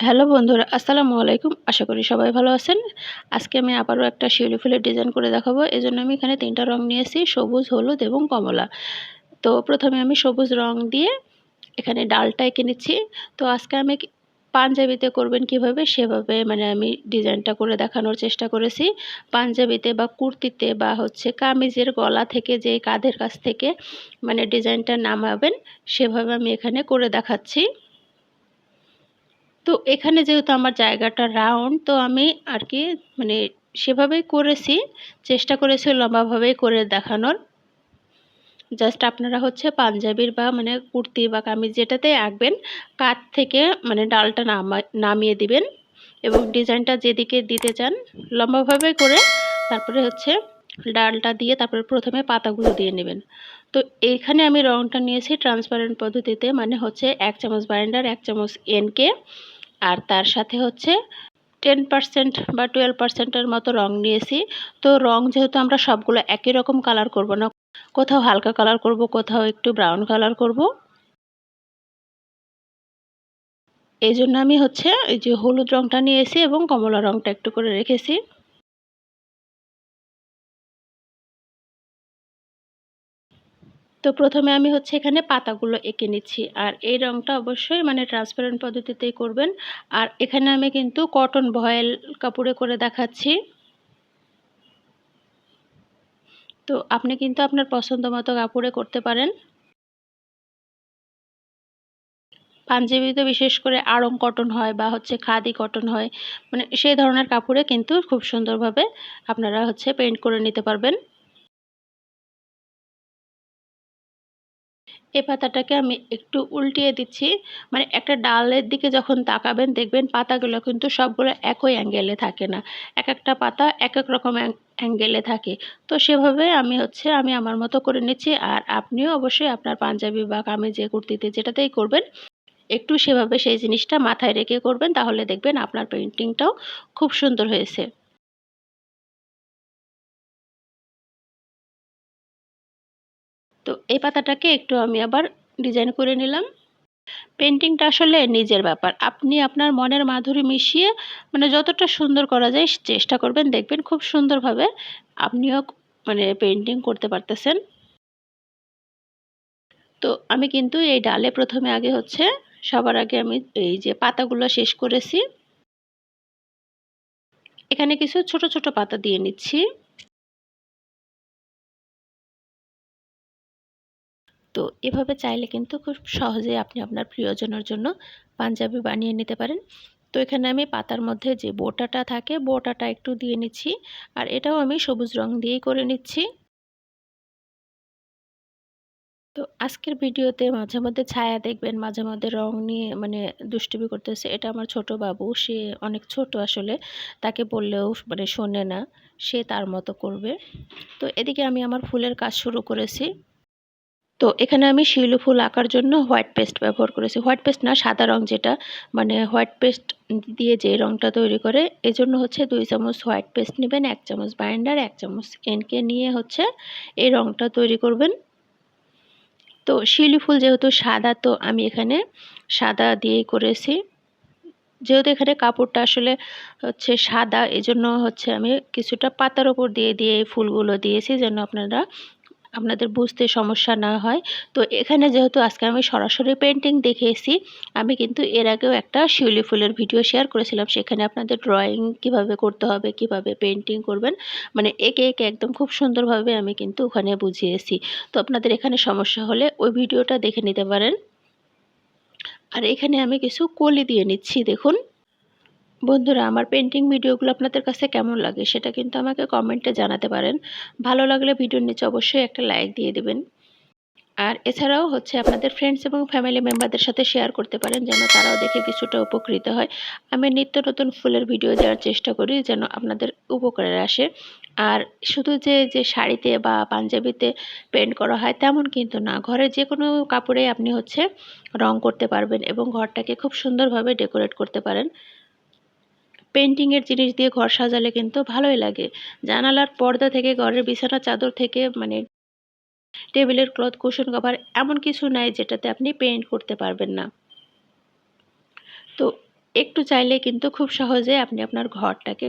Hello বন্ধুরা, আসসালামু আলাইকুম। আশা করি সবাই ভালো আছেন। আজকে আমি আবারও একটা শিউলি ফুলের ডিজাইন করে দেখাবো। এজন্য আমি এখানে ৩টা রং নিয়েছি, সবুজ, হলুদ এবং কমলা। তো প্রথমে আমি সবুজ রং দিয়ে এখানে ডালটা এঁকে নিচ্ছি। তো আজকে আমি পাঞ্জাবিতে করবেন কিভাবে সেভাবে আমি ডিজাইনটা করে দেখানোর চেষ্টা করেছি। পাঞ্জাবিতে বা কুর্তিতে বা কামিজের গলা থেকে যে কাঁধের কাছ থেকে ডিজাইনটা নামাবেন সেভাবে আমি এখানে করে দেখাচ্ছি। তো এখানে যেহেতু আমার জায়গাটা রাউন্ড, তো আমি আর কি মানে সেভাবেই করেছি, চেষ্টা করেছি লম্বাভাবেই করে দেখানোর। জাস্ট আপনারা পাঞ্জাবির বা কুর্তি বা কামিজ যেটাতেই আঁকবেন, কাঁধ থেকে ডালটা নামিয়ে দিবেন এবং ডিজাইনটা যেদিকে দিতে চান লম্বাভাবে করে তারপরে ডালটা দিয়ে তারপরে প্রথমে পাতাগুলো দিয়ে নেবেন। তো এইখানে আমি রংটা নিয়েছি ট্রান্সপারেন্ট পদ্ধতিতে, 1 চামচ বাইন্ডার, 1 চামচ এনকে, আর তার সাথে 10% বা 12% মতো রং নিয়েছি। তো রং যেহেতু আমরা সবগুলো একই রকম কালার করব না, কোথাও হালকা কালার করব, কোথাও একটু ব্রাউন কালার করব। এই জন্য আমি এই যে হলুদ রংটা নিয়েছি এবং কমলা রংটা একটু করে রেখেছি। তো প্রথমে আমি এখানে পাতাগুলো এঁকে নিচ্ছি, আর এই রংটা অবশ্যই ট্রান্সপারেন্ট পদ্ধতিতেই করবেন। আর এখানে আমি কিন্তু কটন ভয়েল কাপড়ে করে দেখাচ্ছি। তো আপনি কিন্তু আপনার পছন্দ মতো কাপড়ে করতে পারেন। পাঞ্জাবিতে বিশেষ করে আড়ং কটন হয় বা খাদি কটন হয়, সেই ধরনের কাপড়ে কিন্তু খুব সুন্দরভাবে আপনারা পেইন্ট করে নিতে পারবেন। এই পাতাটাকে আমি একটু উল্টিয়ে দিচ্ছি, একটা ডালের দিকে যখন তাকাবেন দেখবেন পাতাগুলো কিন্তু সবগুলো একই অ্যাঙ্গেলে থাকে না, এক একটা পাতা এক এক রকম অ্যাঙ্গেলে থাকে। তো সেভাবে আমি আমার মতো করে নিচ্ছি। আর আপনিও অবশ্যই আপনার পাঞ্জাবি বা কামিজে কুর্তিতে যেটাতেই করবেন একটু সেভাবে সেই জিনিসটা মাথায় রেখে করবেন, তাহলে দেখবেন আপনার পেইন্টিংটাও খুব সুন্দর হয়েছে। তো এই পাতাটাকে একটু আমি আবার ডিজাইন করে নিলাম। পেইন্টিংটা আসলে নিজের ব্যাপার। আপনি আপনার মনের মাধুরী মিশিয়ে যতটা সুন্দর করা যায় চেষ্টা করবেন, দেখবেন খুব সুন্দরভাবে আপনিও পেইন্টিং করতে পারতেছেন। তো আমি কিন্তু এই ডালে প্রথমে আগে সবার আগে আমি এই যে পাতাগুলো শেষ করেছি, এখানে কিছু ছোট ছোট পাতা দিয়ে নিচ্ছি। তো এভাবে চাইলে কিন্তু খুব সহজেই আপনি আপনার প্রিয়জনের জন্য পাঞ্জাবি বানিয়ে নিতে পারেন। তো এখানে আমি পাতার মধ্যে যে বোটাটা থাকে বোটাটা একটু দিয়ে নিচ্ছি, আর এটাও আমি সবুজ রং দিয়েই করে নিচ্ছি। তো আজকের ভিডিওতে মাঝে মধ্যে ছায়া দেখবেন, মাঝে মধ্যে রং নিয়ে দুষ্টুমি করতেছে। এটা আমার ছোট বাবু, সে অনেক ছোট আসলে, তাকে বললেও শোনে না, সে তার মতো করবে। তো এদিকে আমি আমার ফুলের কাজ শুরু করেছি। তো এখানে আমি শিউলি ফুল আঁকার জন্য হোয়াইট পেস্ট ব্যবহার করেছি। হোয়াইট পেস্ট না, সাদা রং যেটা, হোয়াইট পেস্ট দিয়ে যে রংটা তৈরি করে, এজন্য 2 চামচ হোয়াইট পেস্ট নেবেন, 1 চামচ বাইন্ডার, 1 চামচ এনকে নিয়ে এই রংটা তৈরি করবেন। তো শিউলি ফুল যেহেতু সাদা, তো আমি এখানে সাদা দিয়েই করেছি। যেহেতু এখানে কাপড়টা আসলে সাদা, এজন্য আমি কিছুটা পাতার উপর দিয়ে দিয়ে এই ফুলগুলো দিয়েছি যেন আপনাদের বুঝতে সমস্যা না হয়। তো এখানে যেহেতু আজকে আমি সরাসরি পেইন্টিং দেখিয়েছি, আমি কিন্তু এর আগেও একটা শিউলি ফুলের ভিডিও শেয়ার করেছিলাম। সেখানে আপনাদের ড্রয়িং কিভাবে করতে হবে, কিভাবে পেইন্টিং করবেন, এঁকে এঁকে একদম খুব সুন্দরভাবে আমি কিন্তু ওখানে বুঝিয়েছি। তো আপনাদের এখানে সমস্যা হলে ওই ভিডিওটা দেখে নিতে পারেন। আর এখানে আমি কিছু কলি দিয়ে নিচ্ছি, দেখুন। বন্ধুরা, আমার পেইন্টিং ভিডিওগুলো আপনাদের কাছে কেমন লাগে সেটা কিন্তু আমাকে কমেন্টে জানাতে পারেন। ভালো লাগলে ভিডিওর নিচে অবশ্যই একটা লাইক দিয়ে দেবেন। আর এছাড়াও আপনাদের ফ্রেন্ডস এবং ফ্যামিলি মেম্বারদের সাথে শেয়ার করতে পারেন যেন তারাও দেখে কিছুটা উপকৃত হয়। আমি নিত্য নতুন ফুলের ভিডিও দেওয়ার চেষ্টা করি যেন আপনাদের উপকারে আসে। আর শুধু যে শাড়িতে বা পাঞ্জাবিতে পেইন্ট করা হয় তেমন কিন্তু না, ঘরের যে কোনো কাপড়ে আপনি রং করতে পারবেন এবং ঘরটাকে খুব সুন্দরভাবে ডেকোরেট করতে পারেন। পেইন্টিংয়ের জিনিস দিয়ে ঘর সাজালে কিন্তু ভালোই লাগে। জানালার পর্দা থেকে, ঘরের বিছানার চাদর থেকে, টেবিলের ক্লথ, কুশন কভার, এমন কিছু নাই যেটাতে আপনি পেইন্ট করতে পারবেন না। তো একটু চাইলে কিন্তু খুব সহজে আপনি আপনার ঘরটাকে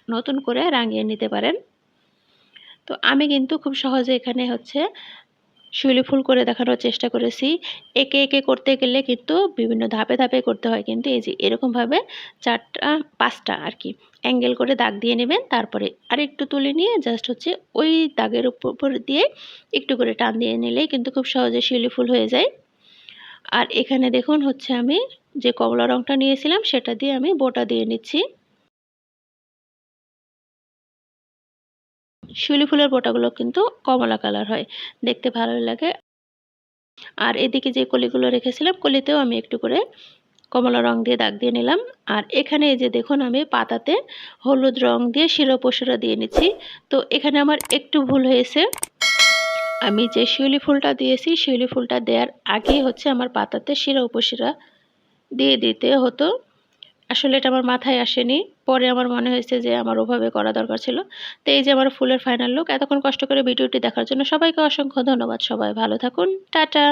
নতুন করে রাঙিয়ে নিতে পারেন। তো আমি কিন্তু খুব সহজে এখানে হচ্ছে শিউলি ফুল করে দেখানোর চেষ্টা করেছি। একে, একে করতে গেলে কিন্তু বিভিন্ন ধাপে, ধাপে করতে হয়। কিন্তু এই যে এরকমভাবে ৪ টা ৫ টা আরকি অ্যাঙ্গেল করে দাগ দিয়ে নেবেন। তারপরে আরেকটু তুলে নিয়ে জাস্ট হচ্ছে ওই দাগের উপর দিয়ে একটু করে টান দিয়ে নিলেই কিন্তু খুব সহজে শিউলি ফুল হয়ে যায়। আর এখানে দেখুন হচ্ছে আমি যে কমলা রংটা নিয়েছিলাম সেটা দিয়ে আমি বোটা দিয়ে নিচ্ছি। শিউলি ফুলের বোটাগুলো কিন্তু কমলা কালার হয়। দেখতে ভালোই লাগে। আর এদিকে যে কলিগুলো রেখেছিলাম কলিতেও আমি একটু করে কমলা রং দিয়ে দাগ দিয়ে নিলাম। আর এখানে এই যে দেখুন আমি পাতাতে হলুদ রং দিয়ে শিরা-উপশিরা দিয়ে নিচ্ছি। তো এখানে আমার একটু ভুল হয়েছে। আমি যে শিউলি ফুলটা দিয়েছি শিউলি ফুলটা দেওয়ার আগেই হচ্ছে আমার পাতাতে শিরা-উপশিরা দিয়ে দিতে হতো। আসলে এটা আমার মাথায় আসেনি। পরে আমার মনে হয়েছে যে আমার ওভাবে করা দরকার ছিল। তো এই যে আমার ফুলের ফাইনাল লুক। এতক্ষণ কষ্ট করে ভিডিওটি দেখার জন্য সবাইকে অসংখ্য ধন্যবাদ। সবাই ভালো থাকুন। টাটা।